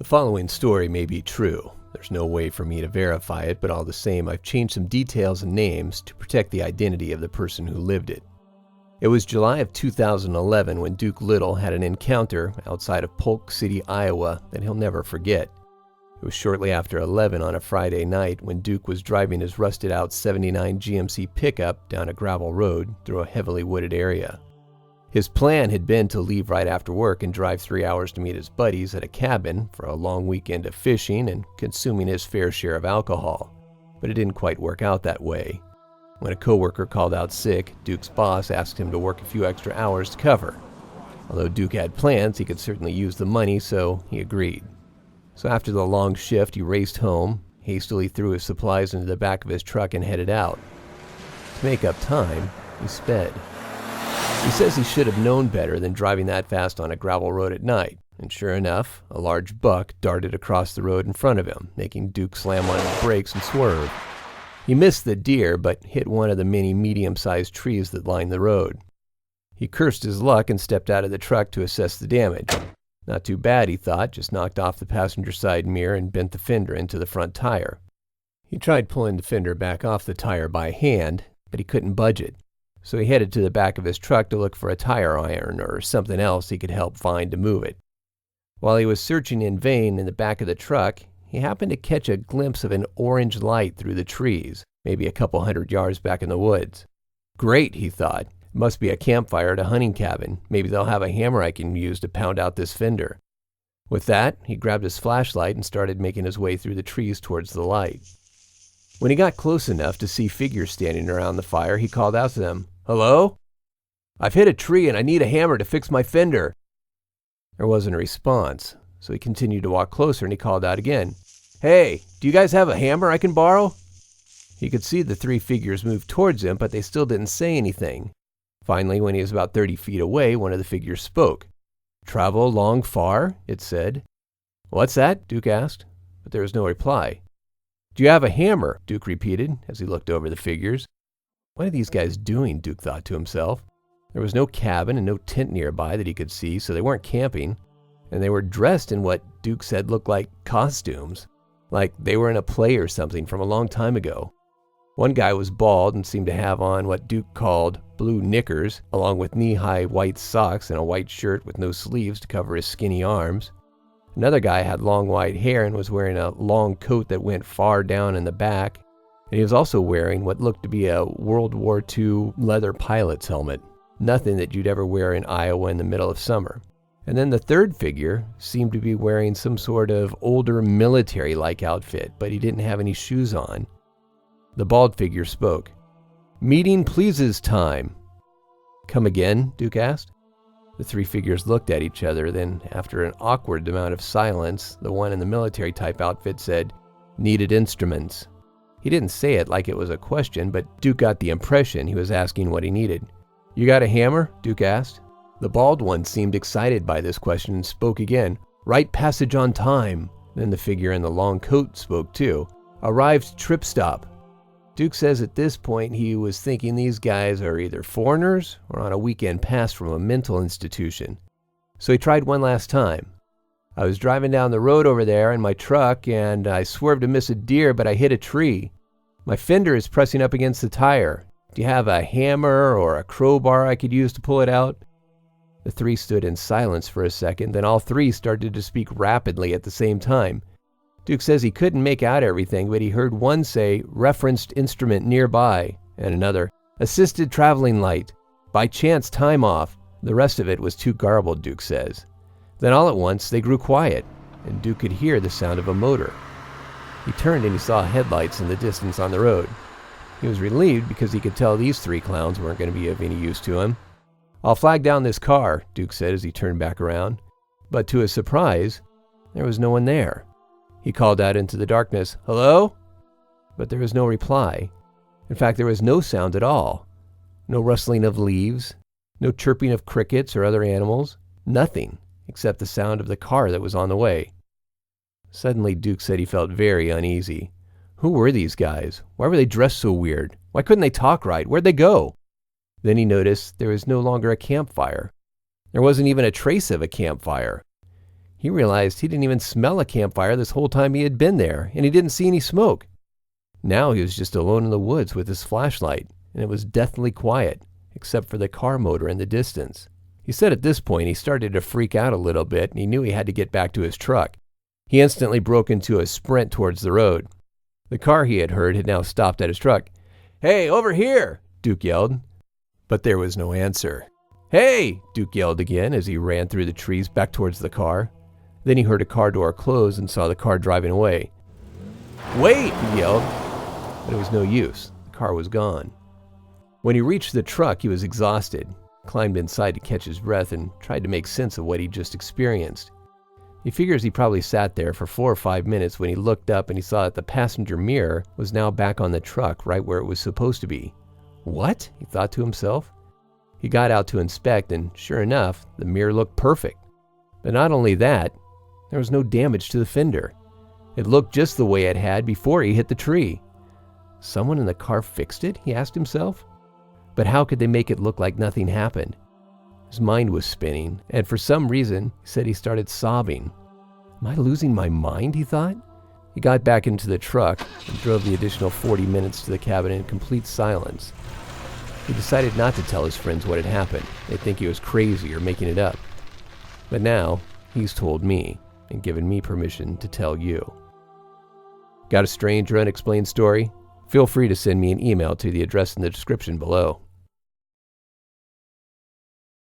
The following story may be true. There's no way for me to verify it, but all the same, I've changed some details and names to protect the identity of the person who lived it. It was July of 2011 when Duke Little had an encounter outside of Polk City, Iowa that he'll never forget. It was shortly after 11 on a Friday night when Duke was driving his rusted-out 79 GMC pickup down a gravel road through a heavily wooded area. His plan had been to leave right after work and drive 3 hours to meet his buddies at a cabin for a long weekend of fishing and consuming his fair share of alcohol. But it didn't quite work out that way. When a coworker called out sick, Duke's boss asked him to work a few extra hours to cover. Although Duke had plans, he could certainly use the money, so he agreed. So after the long shift, he raced home, hastily threw his supplies into the back of his truck and headed out. To make up time, he sped. He says he should have known better than driving that fast on a gravel road at night, and sure enough, a large buck darted across the road in front of him, making Duke slam on his brakes and swerve. He missed the deer, but hit one of the many medium-sized trees that lined the road. He cursed his luck and stepped out of the truck to assess the damage. Not too bad, he thought, just knocked off the passenger side mirror and bent the fender into the front tire. He tried pulling the fender back off the tire by hand, but he couldn't budge it. So he headed to the back of his truck to look for a tire iron or something else he could help find to move it. While he was searching in vain in the back of the truck, he happened to catch a glimpse of an orange light through the trees, maybe a couple 100 yards back in the woods. Great, he thought. It must be a campfire at a hunting cabin. Maybe they'll have a hammer I can use to pound out this fender. With that, he grabbed his flashlight and started making his way through the trees towards the light. When he got close enough to see figures standing around the fire, he called out to them, "Hello? I've hit a tree and I need a hammer to fix my fender." There wasn't a response, so he continued to walk closer and he called out again, "Hey, do you guys have a hammer I can borrow?" He could see the three figures move towards him, but they still didn't say anything. Finally, when he was about 30 feet away, one of the figures spoke. "Travel long, far?" it said. "What's that?" Duke asked, but there was no reply. "Do you have a hammer?" Duke repeated as he looked over the figures. What are these guys doing? Duke thought to himself. There was no cabin and no tent nearby that he could see, so they weren't camping, and they were dressed in what Duke said looked like costumes, like they were in a play or something from a long time ago. One guy was bald and seemed to have on what Duke called blue knickers, along with knee-high white socks and a white shirt with no sleeves to cover his skinny arms. Another guy had long white hair and was wearing a long coat that went far down in the back, and he was also wearing what looked to be a World War II leather pilot's helmet, nothing that you'd ever wear in Iowa in the middle of summer. And then the third figure seemed to be wearing some sort of older military-like outfit, but he didn't have any shoes on. The bald figure spoke. "Meeting pleases time." "Come again?" Duke asked. The three figures looked at each other, then after an awkward amount of silence, the one in the military-type outfit said, "Needed instruments." He didn't say it like it was a question, but Duke got the impression he was asking what he needed. "You got a hammer?" Duke asked. The bald one seemed excited by this question and spoke again. "Right passage on time." Then the figure in the long coat spoke too. "Arrived trip stop." Duke says at this point he was thinking these guys are either foreigners or on a weekend pass from a mental institution. So he tried one last time. "I was driving down the road over there in my truck and I swerved to miss a deer, but I hit a tree. My fender is pressing up against the tire. Do you have a hammer or a crowbar I could use to pull it out?" The three stood in silence for a second, then all three started to speak rapidly at the same time. Duke says he couldn't make out everything, but he heard one say, "Referenced instrument nearby," and another, "Assisted traveling light. By chance time off." The rest of it was too garbled, Duke says. Then all at once they grew quiet, and Duke could hear the sound of a motor. He turned and he saw headlights in the distance on the road. He was relieved because he could tell these three clowns weren't going to be of any use to him. "I'll flag down this car," Duke said as he turned back around. But to his surprise, there was no one there. He called out into the darkness, "Hello?" But there was no reply. In fact, there was no sound at all. No rustling of leaves, no chirping of crickets or other animals, nothing except the sound of the car that was on the way. Suddenly, Duke said he felt very uneasy. Who were these guys? Why were they dressed so weird? Why couldn't they talk right? Where'd they go? Then he noticed there was no longer a campfire. There wasn't even a trace of a campfire. He realized he didn't even smell a campfire this whole time he had been there, and he didn't see any smoke. Now he was just alone in the woods with his flashlight, and it was deathly quiet, except for the car motor in the distance. He said at this point he started to freak out a little bit, and he knew he had to get back to his truck. He instantly broke into a sprint towards the road. The car he had heard had now stopped at his truck. "Hey, over here!" Duke yelled. But there was no answer. "Hey!" Duke yelled again as he ran through the trees back towards the car. Then he heard a car door close and saw the car driving away. "Wait!" he yelled. But it was no use. The car was gone. When he reached the truck, he was exhausted, climbed inside to catch his breath, and tried to make sense of what he'd just experienced. He figures he probably sat there for 4 or 5 minutes when he looked up and he saw that the passenger mirror was now back on the truck right where it was supposed to be. "What?" he thought to himself. He got out to inspect, and sure enough, the mirror looked perfect. But not only that, there was no damage to the fender. It looked just the way it had before he hit the tree. Someone in the car fixed it, he asked himself. But how could they make it look like nothing happened? His mind was spinning, and for some reason, he said he started sobbing. Am I losing my mind, he thought? He got back into the truck and drove the additional 40 minutes to the cabin in complete silence. He decided not to tell his friends what had happened. They'd think he was crazy or making it up. But now, he's told me and given me permission to tell you. Got a strange or unexplained story? Feel free to send me an email to the address in the description below.